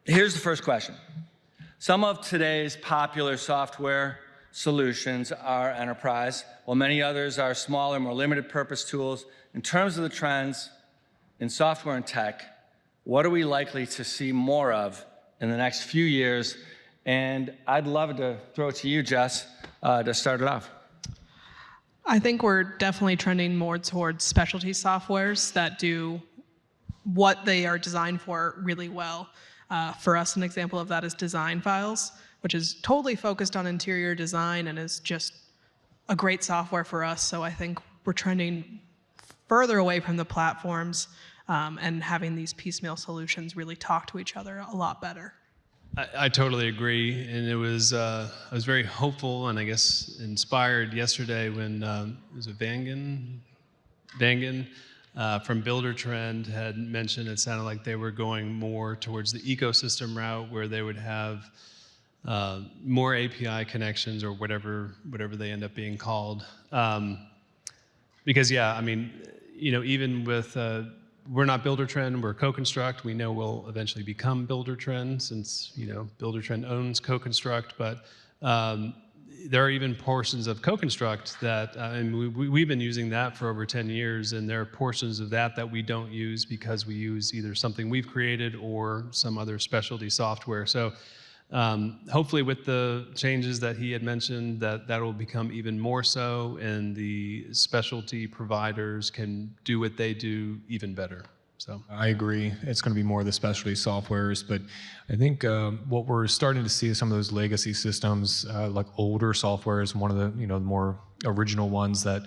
Here's the first question. Some of today's popular software solutions are enterprise, while many others are smaller, more limited purpose tools. In terms of the trends in software and tech, what are we likely to see more of in the next few years? And I'd love to throw it to you, Jess, to start it off. I think we're definitely trending more towards specialty softwares that do what they are designed for really well. For us, an example of that is Design Files, which is totally focused on interior design and is just a great software for us. So I think we're trending further away from the platforms and having these piecemeal solutions really talk to each other a lot better. I totally agree, and I was very hopeful and I guess inspired yesterday when was it Vangen from Builder Trend had mentioned it sounded like they were going more towards the ecosystem route where they would have more API connections or whatever they end up being called. Because yeah, I mean, even with we're not Builder Trend, we're Co-Construct. We know we'll eventually become Builder Trend since Builder Trend owns Co-Construct, but there are even portions of Co-Construct that, and we've been using that for over 10 years, and there are portions of that we don't use because we use either something we've created or some other specialty software. So hopefully with the changes that he had mentioned, that will become even more so, and the specialty providers can do what they do even better. So I agree. It's going to be more of the specialty softwares, but I think what we're starting to see is some of those legacy systems, like older softwares, one of the the more original ones that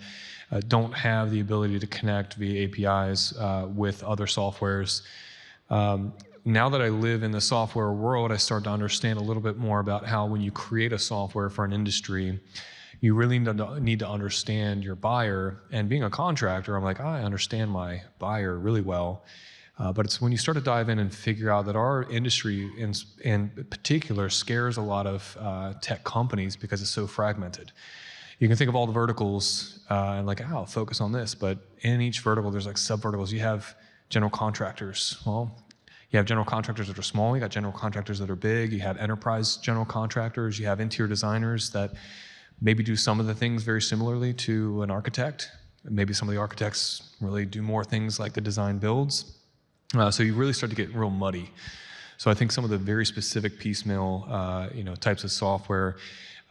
don't have the ability to connect via APIs with other softwares. Now that I live in the software world, I start to understand a little bit more about how when you create a software for an industry, you really need to understand your buyer. And being a contractor, I'm like, I understand my buyer really well. But it's when you start to dive in and figure out that our industry in particular scares a lot of tech companies because it's so fragmented. You can think of all the verticals and like, oh, focus on this. But in each vertical, there's like sub-verticals. You have general contractors. Well, you have general contractors that are small. You got general contractors that are big. You have enterprise general contractors. You have interior designers that maybe do some of the things very similarly to an architect. Maybe some of the architects really do more things like the design builds. So you really start to get real muddy. So I think some of the very specific piecemeal, types of software,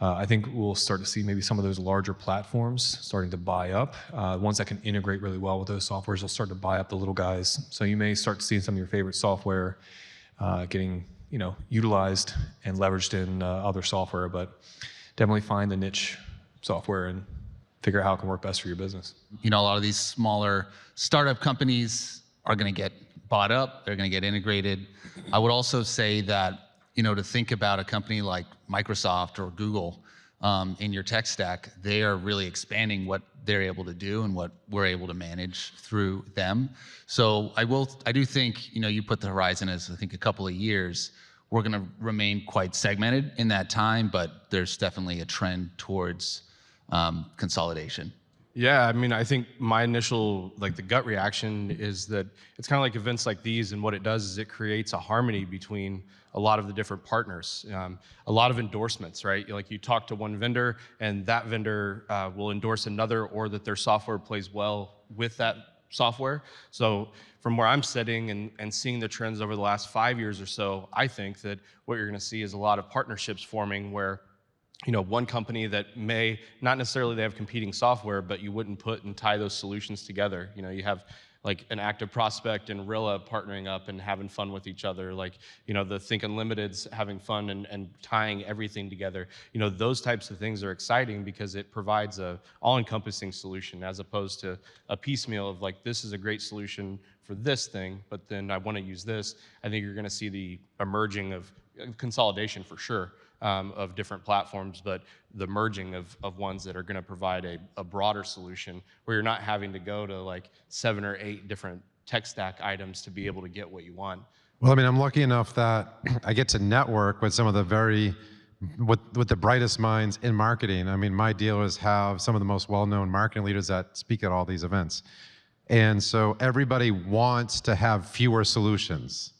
I think we'll start to see maybe some of those larger platforms starting to buy up. Ones that can integrate really well with those softwares will start to buy up the little guys. So you may start to see some of your favorite software getting utilized and leveraged in other software, but definitely find the niche software and figure out how it can work best for your business. A lot of these smaller startup companies are going to get bought up. They're going to get integrated. I would also say that to think about a company like Microsoft or Google in your tech stack, they are really expanding what they're able to do and what we're able to manage through them. So I do think, you put the horizon as I think a couple of years. We're going to remain quite segmented in that time, but there's definitely a trend towards consolidation. Yeah, I mean, I think my initial, the gut reaction is that it's kind of like events like these, and what it does is it creates a harmony between a lot of the different partners, a lot of endorsements, right? Like you talk to one vendor, and that vendor will endorse another, or that their software plays well with that software. So from where I'm sitting and seeing the trends over the last 5 years or so, I think that what you're going to see is a lot of partnerships forming where one company that may not necessarily they have competing software, but you wouldn't put and tie those solutions together. You have like an Active Prospect and Rilla partnering up and having fun with each other, like the Think Unlimited's having fun and tying everything together. Those types of things are exciting because it provides a all-encompassing solution as opposed to a piecemeal of like, this is a great solution for this thing, but then I want to use this. I think you're going to see the emerging of consolidation for sure. Of different platforms, but the merging of ones that are going to provide a broader solution where you're not having to go to like 7 or 8 different tech stack items to be able to get what you want. Well, I mean, I'm lucky enough that I get to network with some of the with the brightest minds in marketing. I mean, my deal is have some of the most well-known marketing leaders that speak at all these events. And so everybody wants to have fewer solutions.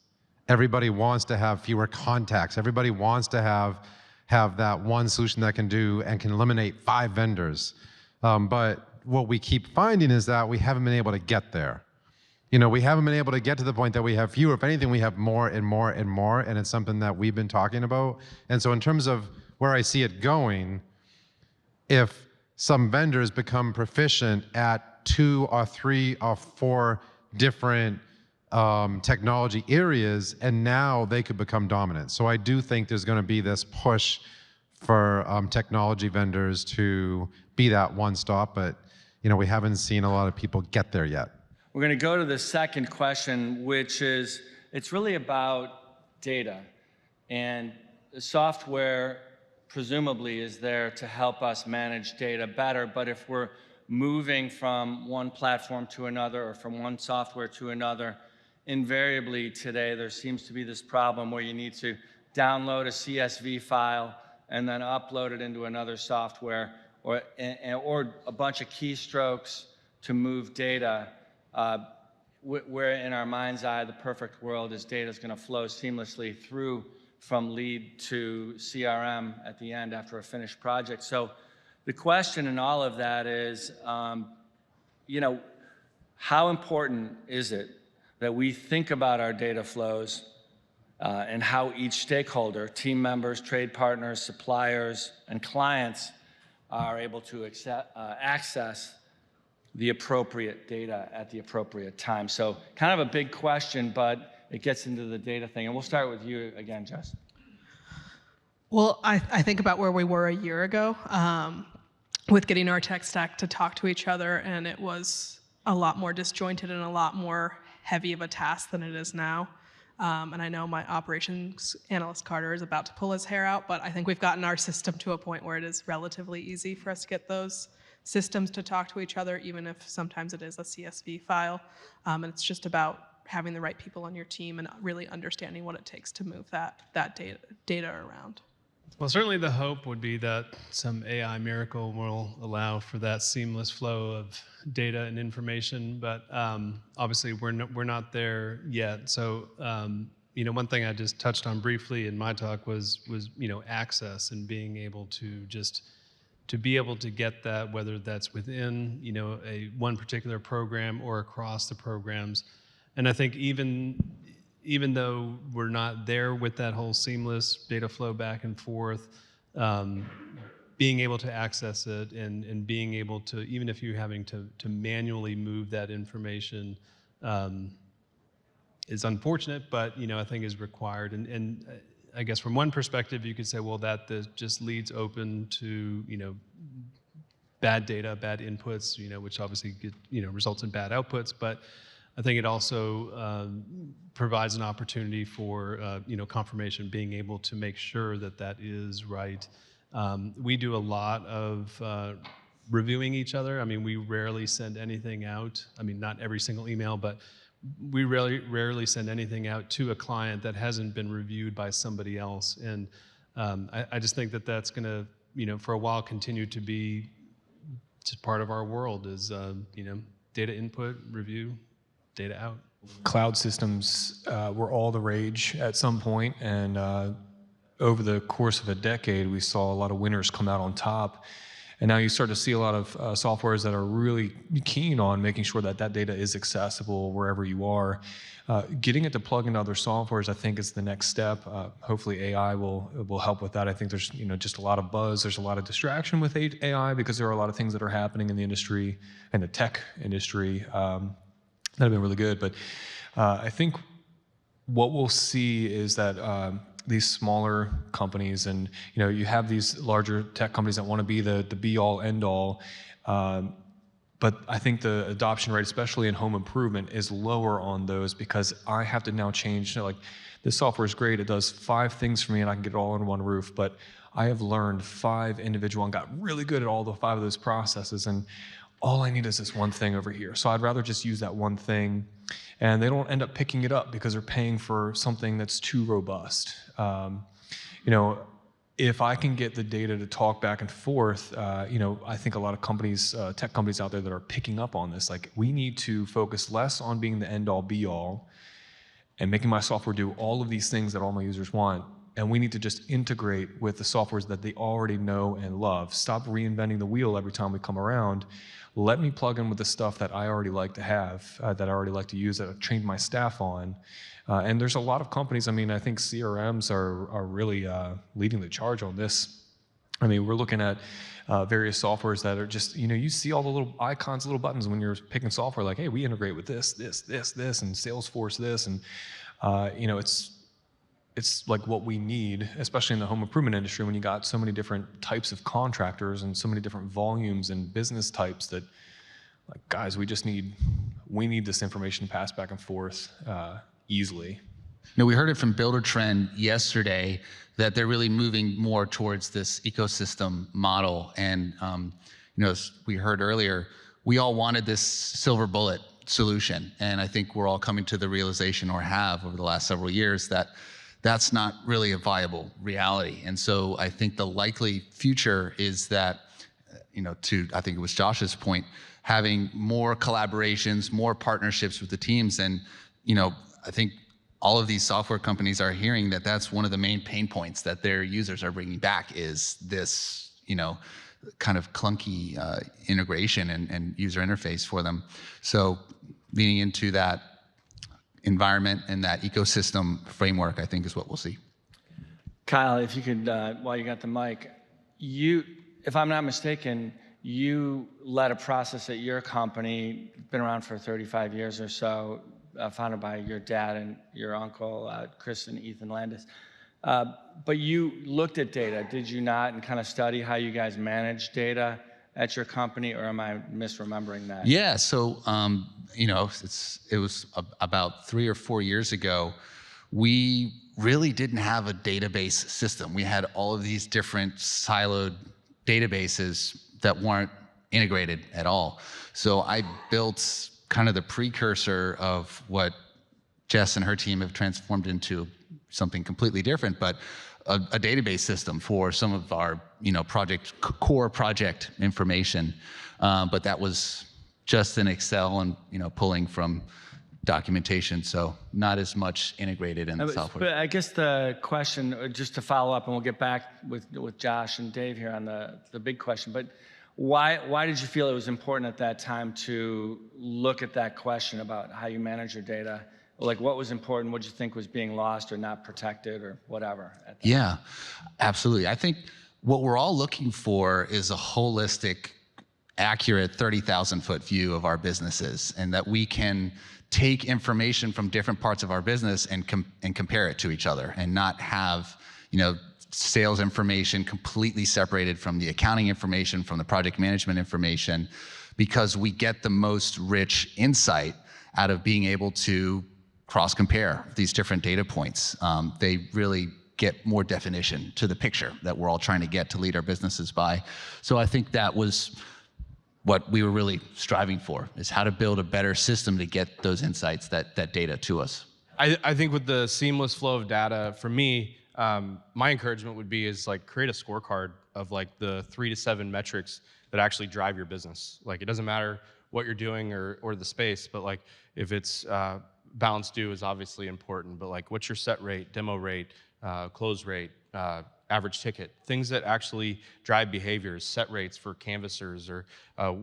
Everybody wants to have fewer contacts. Everybody wants to have that one solution that can do and can eliminate 5 vendors. But what we keep finding is that we haven't been able to get there. We haven't been able to get to the point that we have fewer. If anything, we have more and more and more, and it's something that we've been talking about. And so in terms of where I see it going, if some vendors become proficient at 2 or 3 or 4 different technology areas, and now they could become dominant. So I do think there's going to be this push for technology vendors to be that one stop, but we haven't seen a lot of people get there yet. We're going to go to the second question, which is, it's really about data. And the software presumably is there to help us manage data better, but if we're moving from one platform to another or from one software to another, invariably today there seems to be this problem where you need to download a CSV file and then upload it into another software, or a bunch of keystrokes to move data. Where in our mind's eye, the perfect world is data is going to flow seamlessly through from lead to CRM at the end after a finished project. So the question in all of that is, how important is it that we think about our data flows and how each stakeholder, team members, trade partners, suppliers, and clients are able to access the appropriate data at the appropriate time. So kind of a big question, but it gets into the data thing. And we'll start with you again, Jess. Well, I think about where we were a year ago with getting our tech stack to talk to each other, and it was a lot more disjointed and a lot more heavy of a task than it is now. And I know my operations analyst Carter is about to pull his hair out, but I think we've gotten our system to a point where it is relatively easy for us to get those systems to talk to each other, even if sometimes it is a CSV file. And it's just about having the right people on your team and really understanding what it takes to move that data around. Well, certainly the hope would be that some AI miracle will allow for that seamless flow of data and information, but obviously we're not there yet. So one thing I just touched on briefly in my talk was access and being able to be able to get that, whether that's within one particular program or across the programs. And I think even though we're not there with that whole seamless data flow back and forth, being able to access it and being able to, even if you're having to manually move that information, is unfortunate, but I think is required. And I guess from one perspective, you could say, well, that just leads open to bad data, bad inputs, which obviously results in bad outputs. But I think it also provides an opportunity for confirmation, being able to make sure that that is right. We do a lot of reviewing each other. I mean, we rarely send anything out. I mean, not every single email, but we rarely send anything out to a client that hasn't been reviewed by somebody else. And I just think that that's going to, for a while, continue to be just part of our world is, data input, review, data out. Cloud systems were all the rage at some point, and over the course of a decade, we saw a lot of winners come out on top. And now you start to see a lot of softwares that are really keen on making sure that that data is accessible wherever you are. Getting it to plug into other softwares, I think, is the next step. Hopefully AI will help with that. I think there's just a lot of buzz. There's a lot of distraction with AI because there are a lot of things that are happening in the industry and the tech industry that have been really good. But I think what we'll see is that these smaller companies, and you have these larger tech companies that want to be the be all end all, but I think the adoption rate, especially in home improvement, is lower on those because I have to now change. Like, this software is great; it does 5 things for me, and I can get it all under one roof. But I have learned 5 individual and got really good at all the 5 of those processes, and all I need is this one thing over here. So I'd rather just use that one thing. And they don't end up picking it up because they're paying for something that's too robust. If I can get the data to talk back and forth, I think a lot of companies, tech companies out there that are picking up on this, like, we need to focus less on being the end all be all and making my software do all of these things that all my users want. And we need to just integrate with the softwares that they already know and love. Stop reinventing the wheel every time we come around. Let me plug in with the stuff that I already like to have, that I already like to use, that I've trained my staff on. And there's a lot of companies, I mean, I think CRMs are really leading the charge on this. I mean, we're looking at various softwares that are just, you see all the little icons, little buttons when you're picking software, like, hey, we integrate with this, and Salesforce this, and it's like what we need, especially in the home improvement industry, when you got so many different types of contractors and so many different volumes and business types that, like, guys, we need this information passed back and forth easily. We heard it from Builder Trend yesterday that they're really moving more towards this ecosystem model. And as we heard earlier, we all wanted this silver bullet solution. And I think we're all coming to the realization, or have over the last several years, that that's not really a viable reality. And so I think the likely future is that, I think it was Josh's point, having more collaborations, more partnerships with the teams. And, I think all of these software companies are hearing that that's one of the main pain points that their users are bringing back, is this, kind of clunky integration and user interface for them. So leaning into that environment and that ecosystem framework, I think, is what we'll see. Kyle, if you could, while you got the mic, if I'm not mistaken, you led a process at your company, been around for 35 years or so, founded by your dad and your uncle, Chris and Ethan Landis. But you looked at data, did you not, and kind of study how you guys manage data at your company, or am I misremembering that? Yeah, so it was about 3 or 4 years ago. We really didn't have a database system. We had all of these different siloed databases that weren't integrated at all. So I built kind of the precursor of what Jess and her team have transformed into something completely different, but a database system for some of our core project information. But that was just in Excel and pulling from documentation, so not as much integrated in the software. But I guess the question, just to follow up, and we'll get back with Josh and Dave here on the big question, but why did you feel it was important at that time to look at that question about how you manage your data? Like, what was important? What did you think was being lost or not protected or whatever? Yeah, absolutely. I think what we're all looking for is a holistic, accurate 30,000-foot view of our businesses, and that we can take information from different parts of our business and compare it to each other, and not have sales information completely separated from the accounting information, from the project management information, because we get the most rich insight out of being able to cross-compare these different data points. They really get more definition to the picture that we're all trying to get to lead our businesses by. So I think that was what we were really striving for, is how to build a better system to get those insights, that data to us. I think with the seamless flow of data, for me, my encouragement would be like create a scorecard of like the 3 to 7 metrics that actually drive your business. Like, it doesn't matter what you're doing or the space, but like if it's balance due is obviously important, but like what's your set rate, demo rate, close rate, average ticket, things that actually drive behaviors, set rates for canvassers or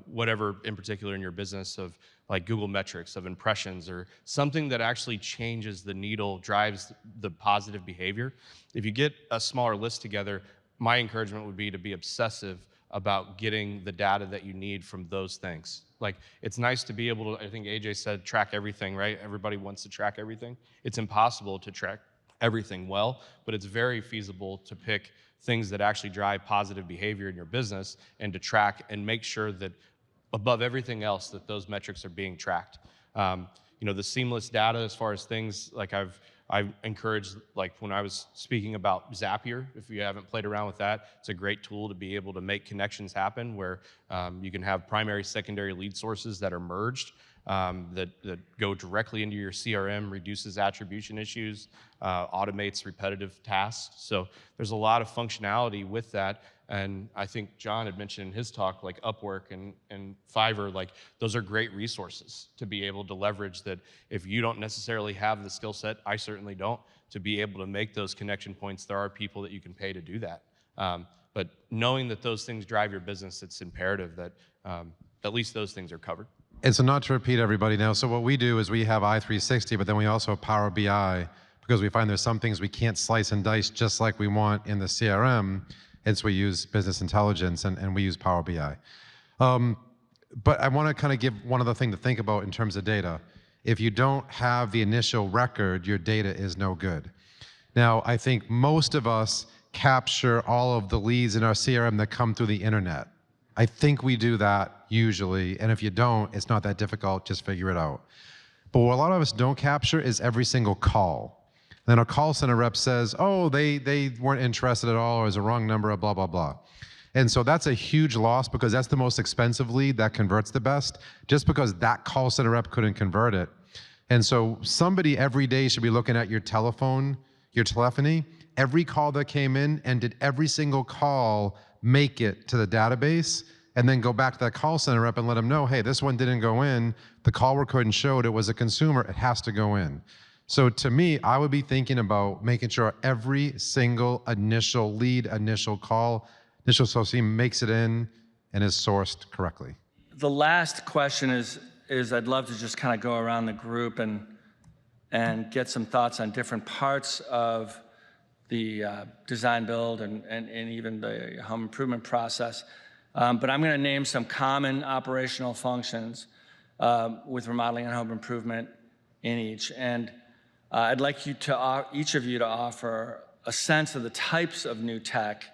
whatever in particular in your business, of like Google metrics of impressions, or something that actually changes the needle, drives the positive behavior. If you get a smaller list together, my encouragement would be to be obsessive about getting the data that you need from those things. Like, it's nice to be able to, I think AJ said, track everything, right? Everybody wants to track everything. It's impossible to track everything well, but it's very feasible to pick things that actually drive positive behavior in your business and to track and make sure that above everything else that those metrics are being tracked. The seamless data, as far as things like I've encouraged, like when I was speaking about Zapier, if you haven't played around with that, it's a great tool to be able to make connections happen where you can have primary, secondary lead sources that are merged, that go directly into your CRM, reduces attribution issues, automates repetitive tasks. So there's a lot of functionality with that. And I think John had mentioned in his talk, like Upwork and Fiverr, like those are great resources to be able to leverage that if you don't necessarily have the skill set, I certainly don't, to be able to make those connection points. There are people that you can pay to do that. But knowing that those things drive your business, it's imperative that at least those things are covered. And so not to repeat everybody now, so what we do is we have i360, but then we also have Power BI because we find there's some things we can't slice and dice just like we want in the CRM, and so we use business intelligence and we use Power BI. But I want to kind of give one other thing to think about in terms of data. If you don't have the initial record, your data is no good. Now, I think most of us capture all of the leads in our CRM that come through the internet. I think we do that usually, and if you don't, it's not that difficult, just figure it out. But what a lot of us don't capture is every single call. Then a call center rep says, oh, they weren't interested at all, or is a wrong number, blah, blah, blah. And so that's a huge loss because that's the most expensive lead that converts the best, just because that call center rep couldn't convert it. And so somebody every day should be looking at your telephone, your telephony, every call that came in, and did every single call make it to the database, and then go back to that call center rep and let them know, hey, this one didn't go in, the call recording showed it was a consumer, it has to go in. So to me, I would be thinking about making sure every single initial lead, initial call, initial associate makes it in and is sourced correctly. The last question is I'd love to just kind of go around the group and get some thoughts on different parts of the design build and even the home improvement process. But I'm going to name some common operational functions with remodeling and home improvement in each. And I'd like each of you to offer a sense of the types of new tech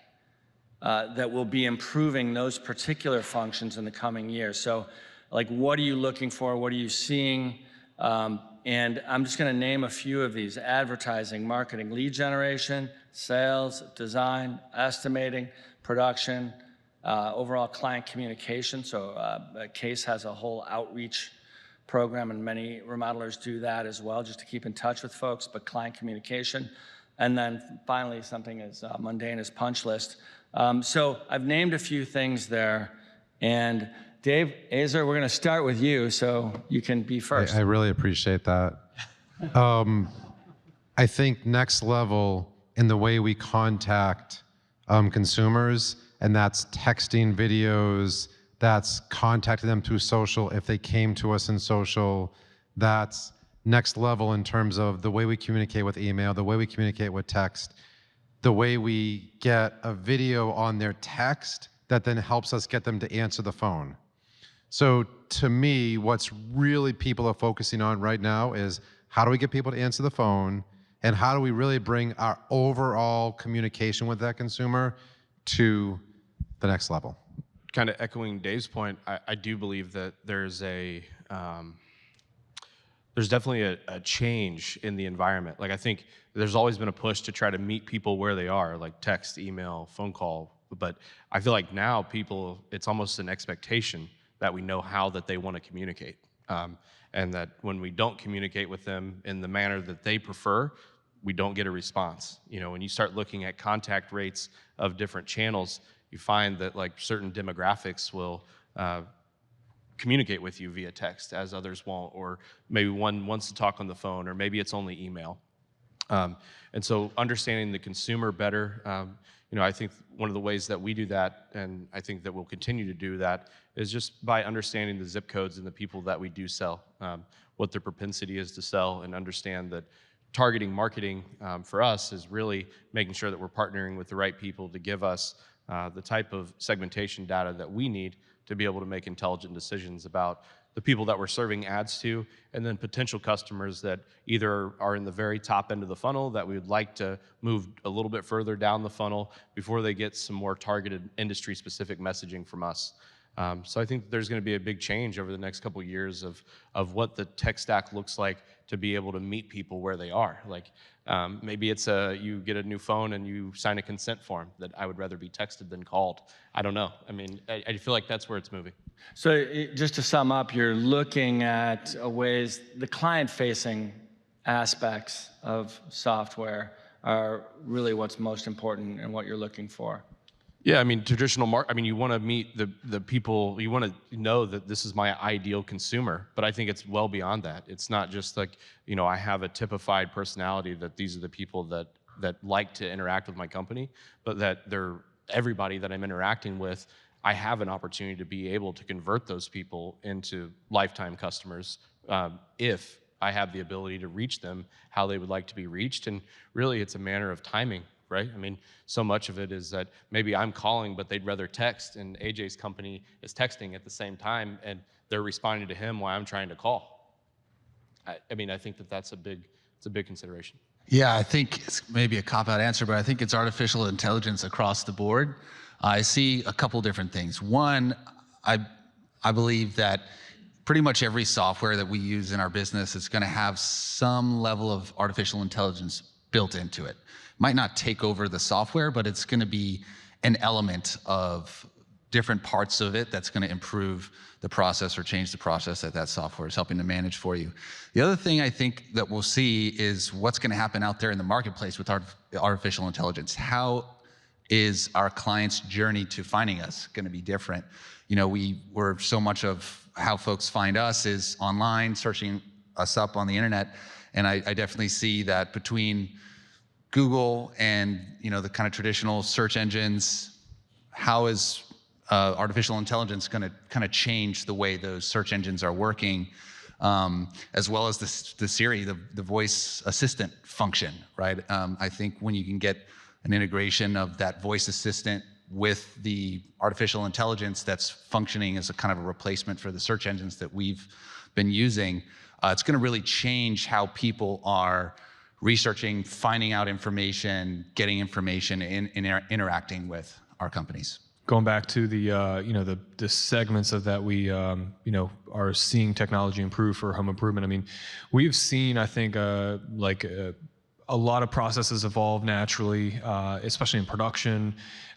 that will be improving those particular functions in the coming years. So, like, what are you looking for? What are you seeing? And I'm just going to name a few of these: advertising, marketing, lead generation, sales, design, estimating, production, overall client communication. So Case has a whole outreach program, and many remodelers do that as well, just to keep in touch with folks, but client communication. And then finally, something as mundane as punch list. So I've named a few things there. And Dave Azer, we're going to start with you, so you can be first. I really appreciate that. I think next level in the way we contact consumers, and that's texting, videos, that's contacting them through social if they came to us in social, that's next level in terms of the way we communicate with email, the way we communicate with text, the way we get a video on their text that then helps us get them to answer the phone. So to me, what's really people are focusing on right now is how do we get people to answer the phone, and how do we really bring our overall communication with that consumer to the next level? Kind of echoing Dave's point, I do believe that there's definitely a change in the environment. Like, I think there's always been a push to try to meet people where they are, like text, email, phone call. But I feel like now people, it's almost an expectation that we know how that they want to communicate. And that when we don't communicate with them in the manner that they prefer, we don't get a response. You know, when you start looking at contact rates of different channels, you find that like certain demographics will communicate with you via text as others won't, or maybe one wants to talk on the phone, or maybe it's only email. And so understanding the consumer better, you know, I think one of the ways that we do that, and I think that we'll continue to do that, is just by understanding the zip codes and the people that we do sell, what their propensity is to sell, and understand that targeting marketing for us is really making sure that we're partnering with the right people to give us the type of segmentation data that we need to be able to make intelligent decisions about the people that we're serving ads to, and then potential customers that either are in the very top end of the funnel that we would like to move a little bit further down the funnel before they get some more targeted industry-specific messaging from us. So I think there's going to be a big change over the next couple of years of what the tech stack looks like to be able to meet people where they are. Like maybe it's you get a new phone and you sign a consent form that I would rather be texted than called. I don't know. I mean, I feel like that's where it's moving. So just to sum up, you're looking at ways the client-facing aspects of software are really what's most important and what you're looking for. Yeah, I mean, I mean, you want to meet the people, you want to know that this is my ideal consumer, but I think it's well beyond that. It's not just like, I have a typified personality that these are the people that like to interact with my company, but that they're everybody that I'm interacting with, I have an opportunity to be able to convert those people into lifetime customers, if I have the ability to reach them how they would like to be reached. And really, it's a matter of timing, right? I mean, so much of it is that maybe I'm calling, but they'd rather text, and AJ's company is texting at the same time, and they're responding to him while I'm trying to call. I mean, I think it's a big consideration. Yeah, I think it's maybe a cop-out answer, but I think it's artificial intelligence across the board. I see a couple different things. One, I believe that pretty much every software that we use in our business is going to have some level of artificial intelligence built into it. Might not take over the software, but it's going to be an element of different parts of it that's going to improve the process or change the process that software is helping to manage for you. The other thing I think that we'll see is what's going to happen out there in the marketplace with artificial intelligence. How is our client's journey to finding us going to be different? We're so much of how folks find us is online, searching us up on the internet, and I definitely see that between Google and the kind of traditional search engines, how is artificial intelligence going to kind of change the way those search engines are working, as well as the Siri, the voice assistant function, right? I think when you can get an integration of that voice assistant with the artificial intelligence that's functioning as a kind of a replacement for the search engines that we've been using, it's going to really change how people are researching, finding out information, getting information, and interacting with our companies. Going back to the segments of that we are seeing technology improve for home improvement. I mean, we've seen, I think, a lot of processes evolve naturally, especially in production.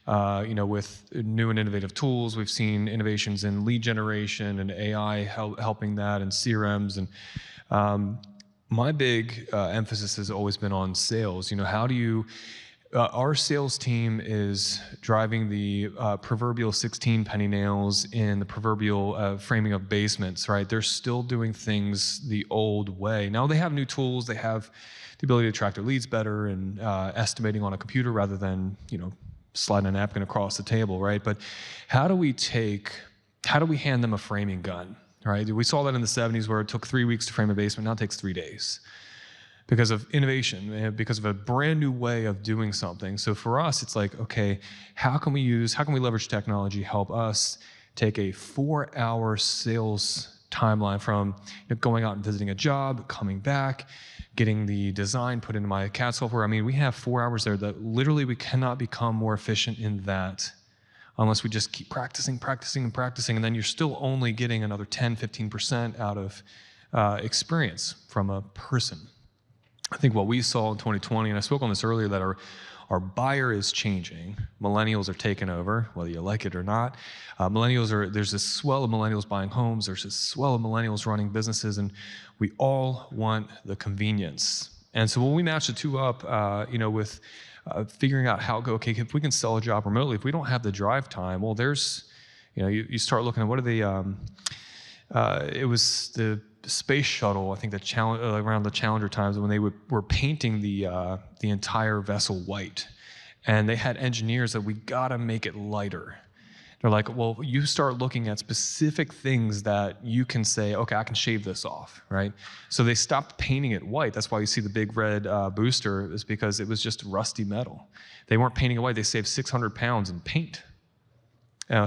With new and innovative tools, we've seen innovations in lead generation and AI helping that, and CRMs. And my big emphasis has always been on sales. How do you our sales team is driving the proverbial 16 penny nails in the proverbial framing of basements, right? They're still doing things the old way. Now they have new tools. They have the ability to track their leads better and estimating on a computer rather than, sliding a napkin across the table, right? But how do we hand them a framing gun, right? We saw that in the 70s where it took 3 weeks to frame a basement. Now it takes 3 days. Because of innovation, because of a brand new way of doing something. So for us, it's like, okay, how can we leverage technology, help us take a 4-hour sales timeline from going out and visiting a job, coming back, getting the design put into my CAD software. I mean, we have 4 hours there that literally we cannot become more efficient in that unless we just keep practicing, and then you're still only getting another 10, 15% out of experience from a person. I think what we saw in 2020, and I spoke on this earlier, that our buyer is changing. Millennials are taking over, whether you like it or not. There's this swell of millennials buying homes. There's this swell of millennials running businesses, and we all want the convenience. And so when we match the two up, with figuring out okay, if we can sell a job remotely, if we don't have the drive time, well, you start looking at what are the, it was the space shuttle, I think around the Challenger times when they were painting the entire vessel white, and they had engineers that we gotta make it lighter. They're like, well, you start looking at specific things that you can say, okay, I can shave this off, right? So they stopped painting it white. That's why you see the big red booster, is because it was just rusty metal. They weren't painting it white. They saved 600 pounds in paint.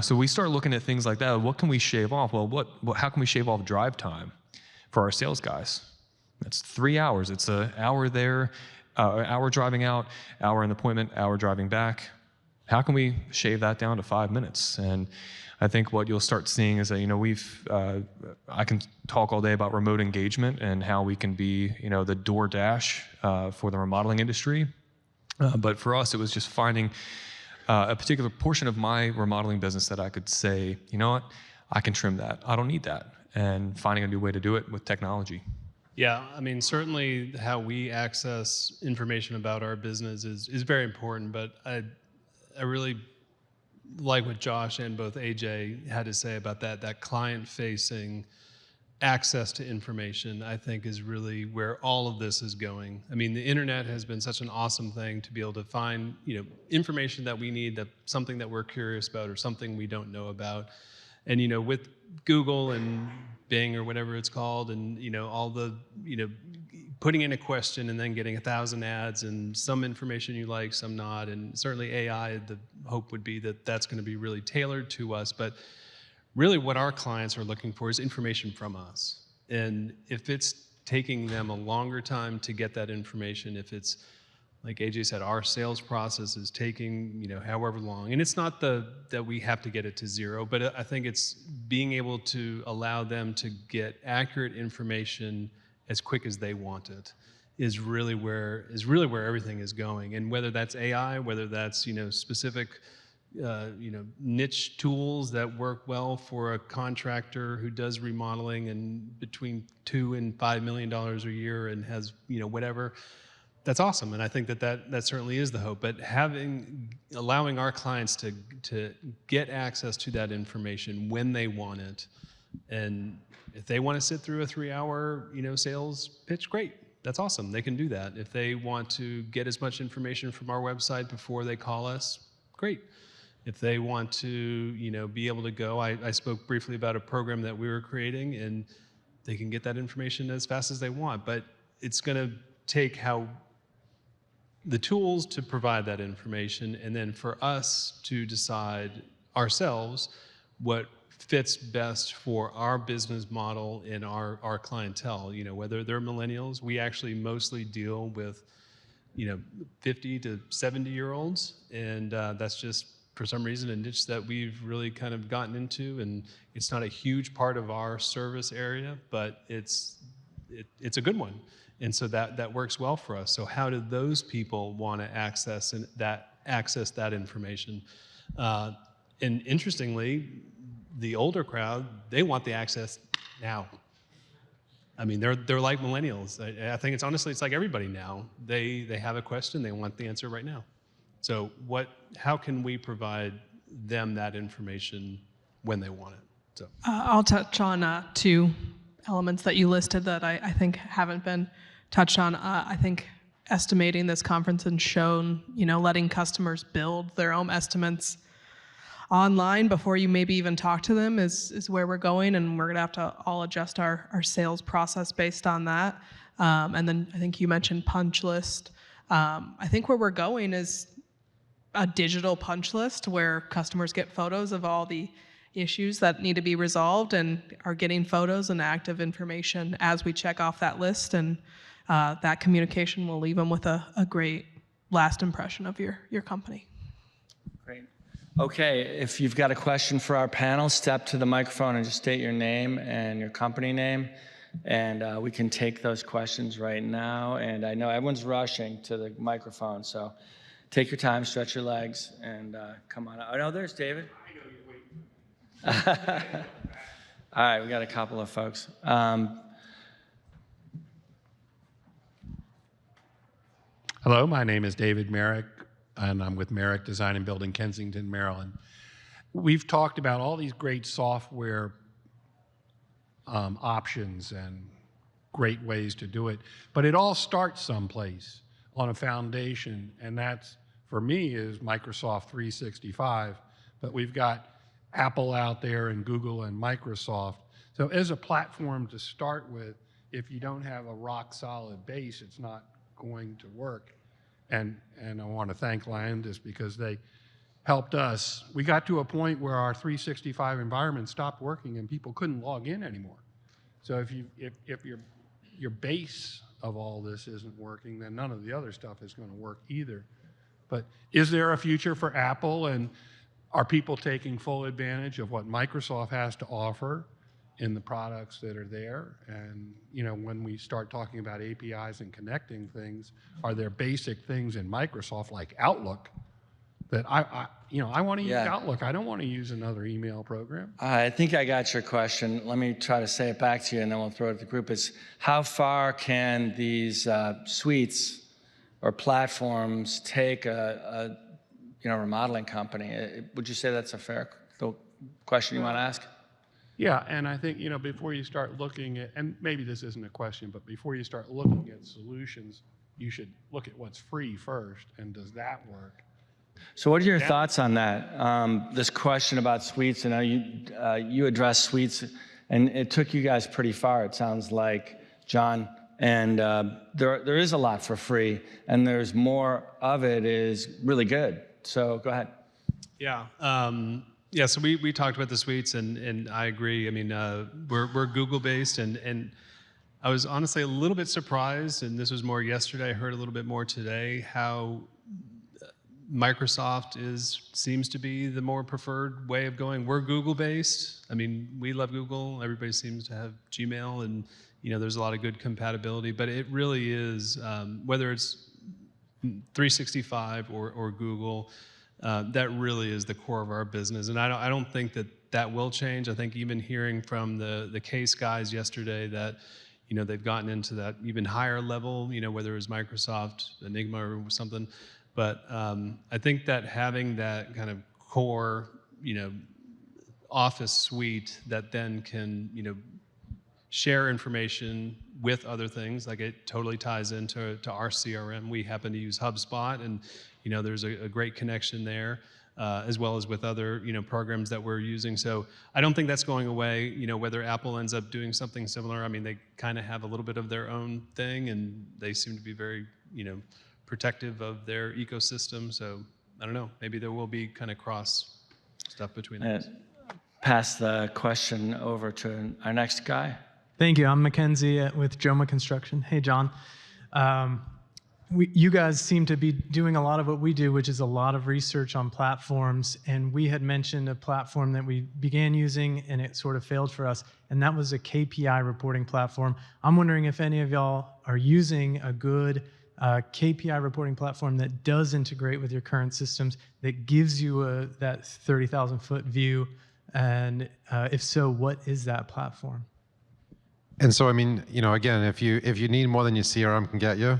So we start looking at things like that. What can we shave off? Well, how can we shave off drive time for our sales guys? That's 3 hours. It's an hour there, hour driving out, hour in the appointment, hour driving back. How can we shave that down to 5 minutes? And I think what you'll start seeing is that, I can talk all day about remote engagement and how we can be, the DoorDash for the remodeling industry. But for us, it was just finding a particular portion of my remodeling business that I could say, you know what, I can trim that. I don't need that. And finding a new way to do it with technology. Yeah, I mean, certainly how we access information about our business is very important, but I really like what Josh and both AJ had to say about that client-facing access to information, I think is really where all of this is going. I mean, the internet has been such an awesome thing to be able to find, information that we need, that something that we're curious about or something we don't know about. And, with Google and Bing or whatever it's called, and, all the, putting in a question and then getting 1,000 ads and some information you like, some not. And certainly AI, the hope would be that that's going to be really tailored to us. But really what our clients are looking for is information from us. And if it's taking them a longer time to get that information, if it's, like AJ said, our sales process is taking, however long, and it's not that we have to get it to zero, but I think it's being able to allow them to get accurate information as quick as they want it is really where everything is going. And whether that's AI, whether that's, specific niche tools that work well for a contractor who does remodeling and between $2 and $5 million a year and has, whatever, that's awesome. And I think that certainly is the hope. But allowing our clients to get access to that information when they want it, and if they want to sit through a 3-hour, sales pitch, great. That's awesome. They can do that. If they want to get as much information from our website before they call us, great. If they want to, be able to go, I spoke briefly about a program that we were creating, and they can get that information as fast as they want. But it's going to take the tools to provide that information, and then for us to decide ourselves what fits best for our business model and our clientele. Whether they're millennials, we actually mostly deal with 50 to 70-year-olds, and that's just for some reason a niche that we've really kind of gotten into, and it's not a huge part of our service area, but it's a good one, and so that works well for us. So how do those people want to access that information? And interestingly, the older crowd, they want the access now. I mean, they're like millennials. I think it's like everybody now. They have a question, they want the answer right now. So how can we provide them that information when they want it? So I'll touch on 2 elements that you listed that I think haven't been touched on. I think estimating this conference and shown, letting customers build their own estimates online before you maybe even talk to them is where we're going, and we're gonna have to all adjust our sales process based on that. And then I think you mentioned punch list. I think where we're going is a digital punch list where customers get photos of all the issues that need to be resolved and are getting photos and active information as we check off that list, and that communication will leave them with a great last impression of your company. Great. Okay, if you've got a question for our panel, step to the microphone and just state your name and your company name, and we can take those questions right now. And I know everyone's rushing to the microphone, so take your time, stretch your legs, and come on. Oh, no, there's David. I know you're waiting. All right, we got a couple of folks. Hello, my name is David Merrick, and I'm with Merrick Design and Building, Kensington, Maryland. We've talked about all these great software options and great ways to do it, but it all starts someplace on a foundation, and that's, for me, is Microsoft 365, but we've got Apple out there and Google and Microsoft. So as a platform to start with, if you don't have a rock solid base, it's not going to work. And I want to thank Landis because they helped us. We got to a point where our 365 environment stopped working and people couldn't log in anymore. So if your base of all this isn't working, then none of the other stuff is going to work either. But is there a future for Apple, and are people taking full advantage of what Microsoft has to offer in the products that are there? And when we start talking about APIs and connecting things, are there basic things in Microsoft like Outlook that I want to use Outlook? I don't want to use another email program. I think I got your question. Let me try to say it back to you, and then we'll throw it to the group. It's how far can these suites or platforms take a remodeling company. Would you say that's a fair question you want to ask? Yeah, and I think, before you start looking at, and maybe this isn't a question, but before you start looking at solutions, you should look at what's free first, and does that work? So what are your thoughts on that? This question about suites, you addressed suites, and it took you guys pretty far, it sounds like, John. And there is a lot for free, and there's more of it is really good. So go ahead. Yeah. Yeah, so we talked about the suites, and I agree. I mean, we're Google-based, and I was honestly a little bit surprised, and this was more yesterday, I heard a little bit more today, how Microsoft seems to be the more preferred way of going. We're Google-based. I mean, we love Google. Everybody seems to have Gmail, and there's a lot of good compatibility, but it really is, whether it's 365 or Google, that really is the core of our business, and I don't think that will change. I think even hearing from the case guys yesterday that they've gotten into that even higher level, whether it was Microsoft, Enigma, or something. But I think that having that kind of core, office suite that then can, share information with other things, like it totally ties into our CRM. We happen to use HubSpot, and there's a great connection there, as well as with other programs that we're using. So I don't think that's going away. Whether Apple ends up doing something similar, I mean, they kind of have a little bit of their own thing, and they seem to be very protective of their ecosystem. So I don't know. Maybe there will be kind of cross stuff between those. Pass the question over to our next guy. Thank you. I'm Mackenzie with Joma Construction. Hey, John. You guys seem to be doing a lot of what we do, which is a lot of research on platforms. And we had mentioned a platform that we began using, and it sort of failed for us. And that was a KPI reporting platform. I'm wondering if any of y'all are using a good KPI reporting platform that does integrate with your current systems, that gives you that 30,000-foot view. And if so, what is that platform? And so, I mean, again, if you need more than your CRM can get you,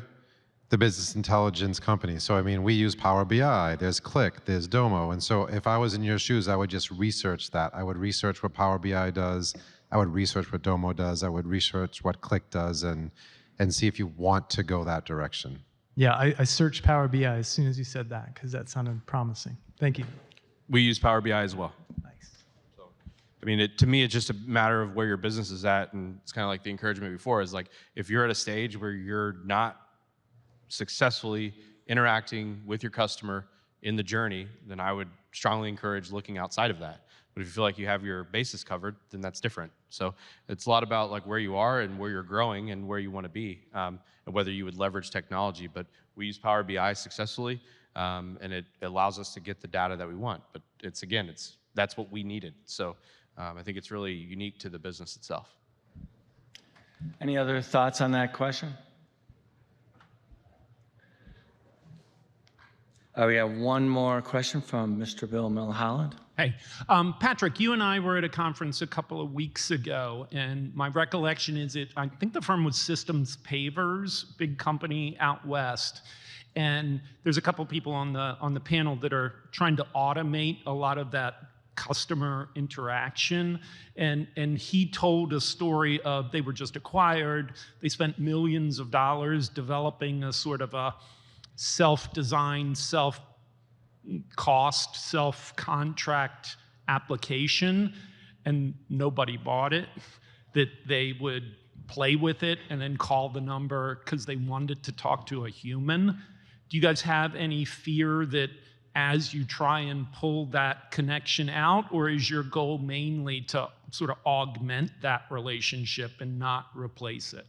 the business intelligence company. So, I mean, we use Power BI, there's Click, there's Domo. And so if I was in your shoes, I would just research that. I would research what Power BI does. I would research what Domo does. I would research what Click does, and see if you want to go that direction. Yeah, I searched Power BI as soon as you said that, because that sounded promising. Thank you. We use Power BI as well. Nice. I mean, to me, it's just a matter of where your business is at, and it's kind of like the encouragement before is like, if you're at a stage where you're not successfully interacting with your customer in the journey, then I would strongly encourage looking outside of that. But if you feel like you have your bases covered, then that's different. So it's a lot about like where you are and where you're growing and where you want to be, and whether you would leverage technology. But we use Power BI successfully, and it allows us to get the data that we want. But that's what we needed. So I think it's really unique to the business itself. Any other thoughts on that question? We have one more question from Mr. Bill Milholland. Hey, Patrick, you and I were at a conference a couple of weeks ago, and my recollection is I think the firm was Systems Pavers, big company out west. And there's a couple people on the panel that are trying to automate a lot of that customer interaction. And he told a story of they were just acquired. They spent millions of dollars developing a sort of a self-designed, self-cost, self-contract application, and nobody bought it, that they would play with it and then call the number because they wanted to talk to a human. Do you guys have any fear that as you try and pull that connection out, or is your goal mainly to sort of augment that relationship and not replace it?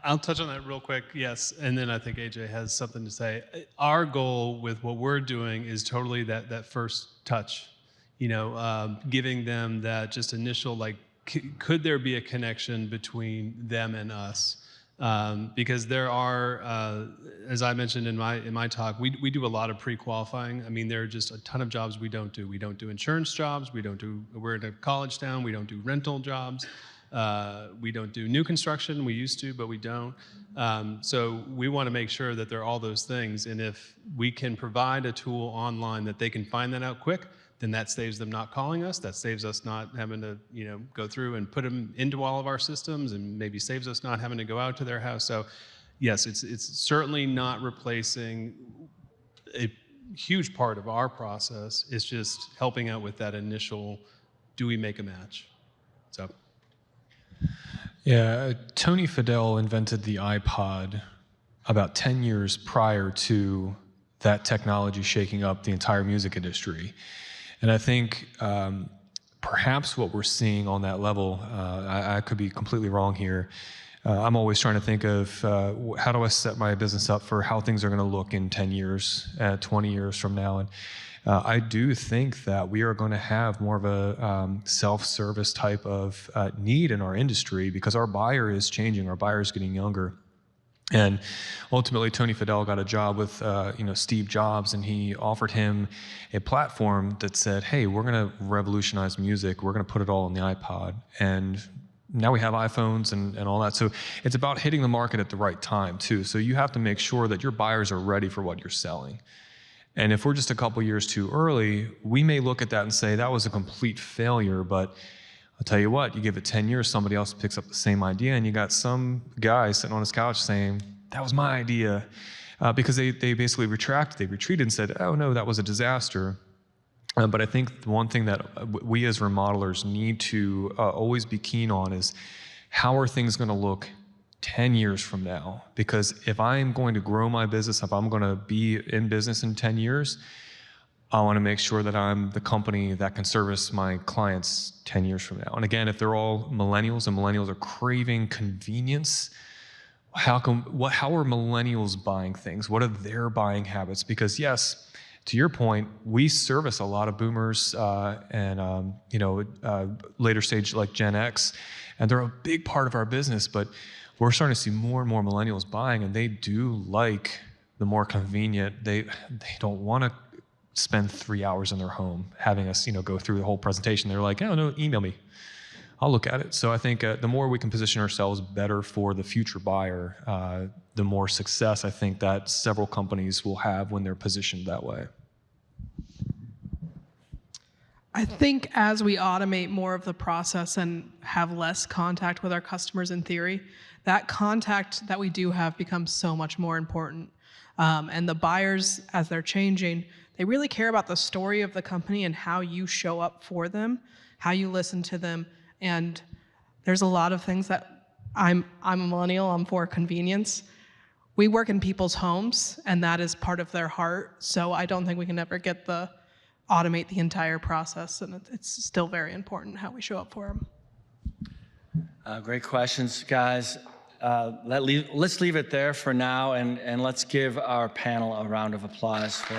I'll touch on that real quick, yes, and then I think AJ has something to say. Our goal with what we're doing is totally that first touch, giving them that just initial, like, could there be a connection between them and us? Because there are, as I mentioned in my talk, we do a lot of pre-qualifying. I mean, there are just a ton of jobs we don't do. We don't do insurance jobs. We're in a college town. We don't do rental jobs. We don't do new construction. We used to, but we don't. So we want to make sure that they're all those things. And if we can provide a tool online that they can find that out quick, then that saves them not calling us. That saves us not having to, go through and put them into all of our systems, and maybe saves us not having to go out to their house. So yes, it's certainly not replacing a huge part of our process. It's just helping out with that initial, do we make a match? So. Yeah, Tony Fadell invented the iPod about 10 years prior to that technology shaking up the entire music industry. And I think perhaps what we're seeing on that level, I could be completely wrong here. I'm always trying to think of how do I set my business up for how things are going to look in 10 years, 20 years from now. And I do think that we are going to have more of a self-service type of need in our industry because our buyer is changing. Our buyer is getting younger. And ultimately, Tony Fadell got a job with Steve Jobs, and he offered him a platform that said, hey, we're going to revolutionize music. We're going to put it all on the iPod. And now we have iPhones and all that. So it's about hitting the market at the right time, too. So you have to make sure that your buyers are ready for what you're selling. And if we're just a couple years too early, we may look at that and say that was a complete failure, but I'll tell you what, you give it 10 years, somebody else picks up the same idea, and you got some guy sitting on his couch saying, that was my idea, because they basically retreated and said, oh no, that was a disaster. But I think the one thing that we as remodelers need to always be keen on is how are things going to look 10 years from now? Because if I'm going to grow my business, if I'm going to be in business in 10 years, I want to make sure that I'm the company that can service my clients 10 years from now. And again, if they're all millennials and millennials are craving convenience, how are millennials buying things? What are their buying habits? Because yes, to your point, we service a lot of boomers and later stage like Gen X, and they're a big part of our business, but we're starting to see more and more millennials buying, and they do like the more convenient. They don't want to spend 3 hours in their home having us, go through the whole presentation. They're like, oh no, email me. I'll look at it. So I think the more we can position ourselves better for the future buyer, the more success I think that several companies will have when they're positioned that way. I think as we automate more of the process and have less contact with our customers in theory, that contact that we do have becomes so much more important. And the buyers, as they're changing, they really care about the story of the company and how you show up for them, how you listen to them. And there's a lot of things that I'm a millennial, I'm for convenience. We work in people's homes, and that is part of their heart. So I don't think we can ever automate the entire process, and it's still very important how we show up for them. Great questions, guys. Let's leave it there for now, and let's give our panel a round of applause for